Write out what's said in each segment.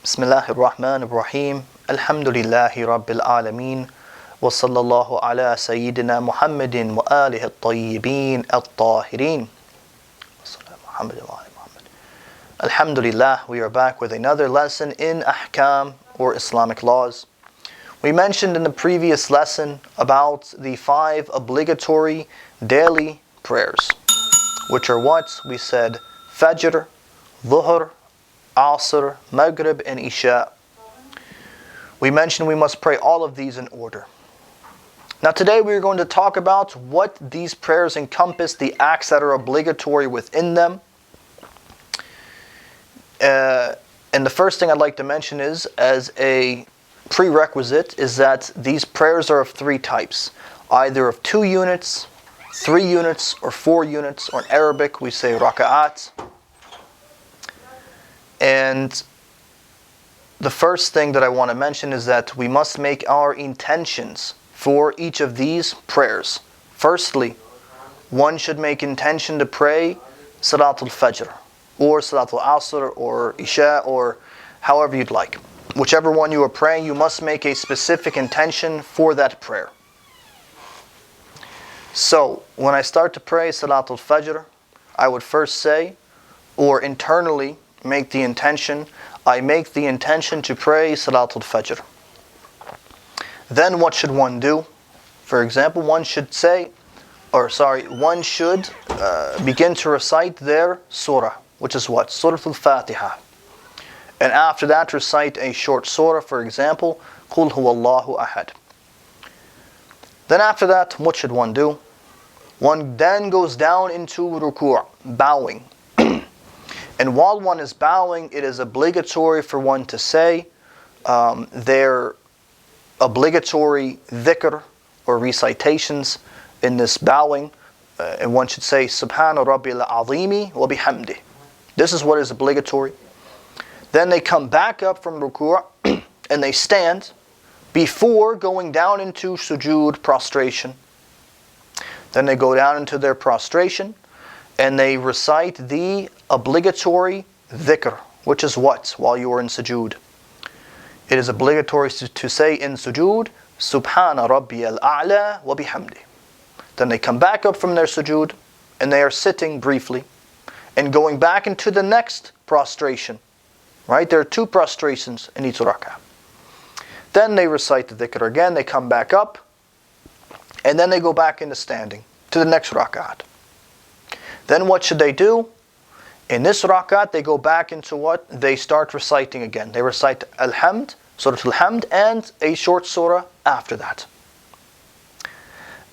Bismillahir Rahmanir Rahim. Alhamdulillahi Rabbil Alameen. Wa sallallahu ala Sayyidina Muhammadin wa alihi at-tayyibin at-tahirin. Alhamdulillah, we are back with another lesson in Ahkam or Islamic laws. We mentioned in the previous lesson about the 5 obligatory daily prayers, which are what? We said Fajr, Dhuhr, Asr, Maghrib, and Isha. We mentioned we must pray all of these in order. Now today we are going to talk about what these prayers encompass, the acts that are obligatory within them. And the first thing I'd like to mention is, as a prerequisite, is that these prayers are of 3 types. Either of 2 units, 3 units, or 4 units, or in Arabic we say raka'at. And the first thing that I want to mention is that we must make our intentions for each of these prayers. Firstly, one should make intention to pray Salatul Fajr, or Salatul Asr, or Isha, or however you'd like. Whichever one you are praying, you must make a specific intention for that prayer. So, when I start to pray Salatul Fajr, I would first say, or internally make the intention, I make the intention to pray Salatul Fajr. Then what should one do? For example, one should begin to recite their surah, which is what? Surah Al-Fatiha. And after that, recite a short surah, for example, Qul Huwallahu Ahad. Then after that, what should one do? One then goes down into ruku', bowing. And while one is bowing, it is obligatory for one to say their obligatory dhikr or recitations in this bowing. And one should say, Subhana Rabbil Azimi wa bihamdi. This is what is obligatory. Then they come back up from ruku' and they stand before going down into sujood, prostration. Then they go down into their prostration and they recite the obligatory dhikr, which is what? While you are in sujood. It is obligatory to say in sujood, Subhana Rabbiyal A'la wa bihamdi. Then they come back up from their sujood and they are sitting briefly and going back into the next prostration. Right? There are 2 prostrations in each rak'ah. Then they recite the dhikr again, they come back up, and then they go back into standing to the next rak'at. Then what should they do? In this rak'at, they go back into what? They start reciting again. They recite Al-Hamd, Surah Al-Hamd, and a short surah after that.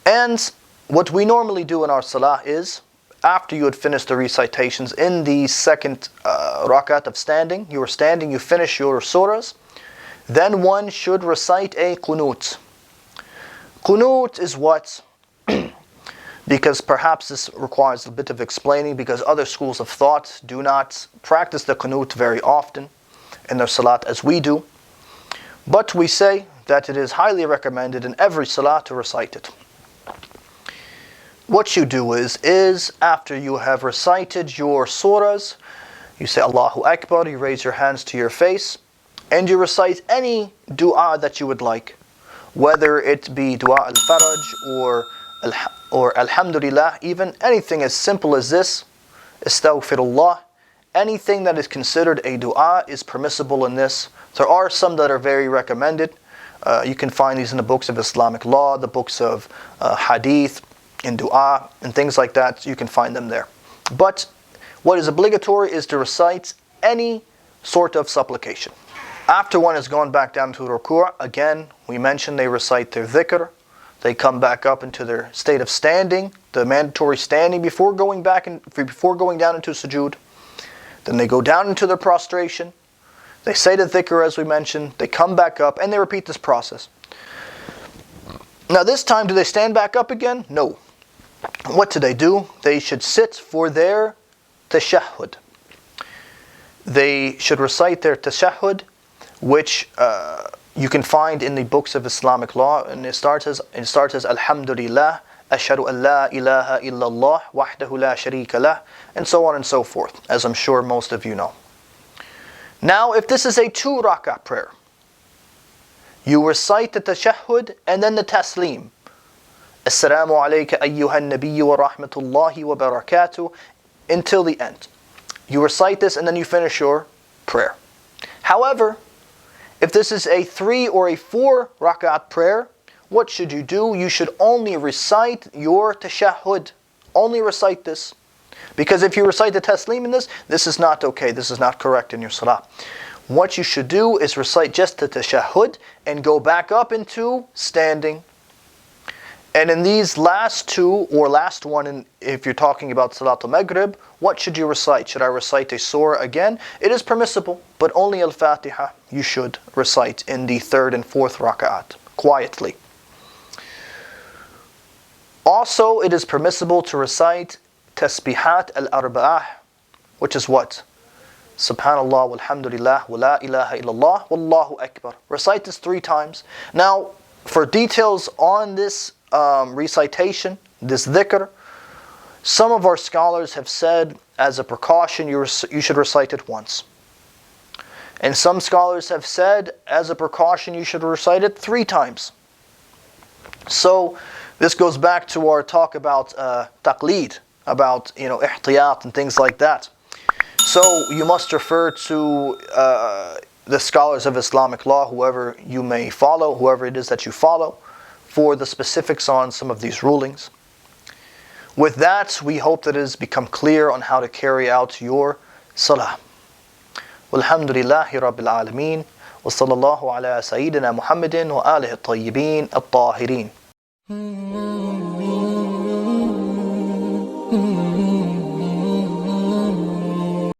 And what we normally do in our salah is, after you had finished the recitations in the second rak'at of standing, you are standing, you finish your surahs, then one should recite a qunut. Qunut is what? Because perhaps this requires a bit of explaining, because other schools of thought do not practice the qunut very often in their salat as we do. But we say that it is highly recommended in every salat to recite it. What you do is after you have recited your surahs, you say Allahu Akbar, you raise your hands to your face, and you recite any dua that you would like, whether it be dua al-faraj or alhamdulillah, even anything as simple as this, astaghfirullah. Anything that is considered a dua is permissible in this. There are some that are very recommended. You can find these in the books of Islamic law, the books of hadith, in dua, and things like that. You can find them there. But what is obligatory is to recite any sort of supplication. After one has gone back down to ruku', again, we mentioned they recite their dhikr. They come back up into their state of standing, the mandatory standing before going down into sujood. Then they go down into their prostration. They say the dhikr as we mentioned. They come back up and they repeat this process. Now this time, do they stand back up again? No. What do? They should sit for their tashahhud. They should recite their tashahhud, which you can find in the books of Islamic law, and it starts as Alhamdulillah, Ashhadu an la ilaha illallah, wahdahu la sharika lah, and so on and so forth, as I'm sure most of you know. Now, if this is a 2 rak'ah prayer, you recite the tashahhud and then the taslim. Assalamu alayka ayyuhan nabiyyu wa rahmatullahi wa barakatuh, until the end. You recite this and then you finish your prayer. However, if this is a 3 or a 4 rak'at prayer, what should you do? You should only recite your tashahhud. Only recite this. Because if you recite the taslim in this is not okay. This is not correct in your salah. What you should do is recite just the tashahhud and go back up into standing. And in these last 2 or last one, if you're talking about Salatul Maghrib, what should you recite? Should I recite a surah again? It is permissible, but only Al-Fatiha you should recite in the 3rd and 4th rak'at, quietly. Also, it is permissible to recite Tasbihat al-Arba'ah, which is what? Subhanallah, walhamdulillah, wa la ilaha illallah, wallahu akbar. Recite this 3 times. Now, for details on this recitation, this dhikr, some of our scholars have said as a precaution you should recite it once. And some scholars have said as a precaution you should recite it 3 times. So this goes back to our talk about taqleed, about ihtiyat and things like that. So you must refer to the scholars of Islamic law, whoever you may follow, whoever it is that you follow, for the specifics on some of these rulings. With that, we hope that it has become clear on how to carry out your salah. Walhamdulillahi Rabbil Alameen, wa sallallahu ala Sayyidina Muhammadin wa alihi at-tayyibin at-tahirin.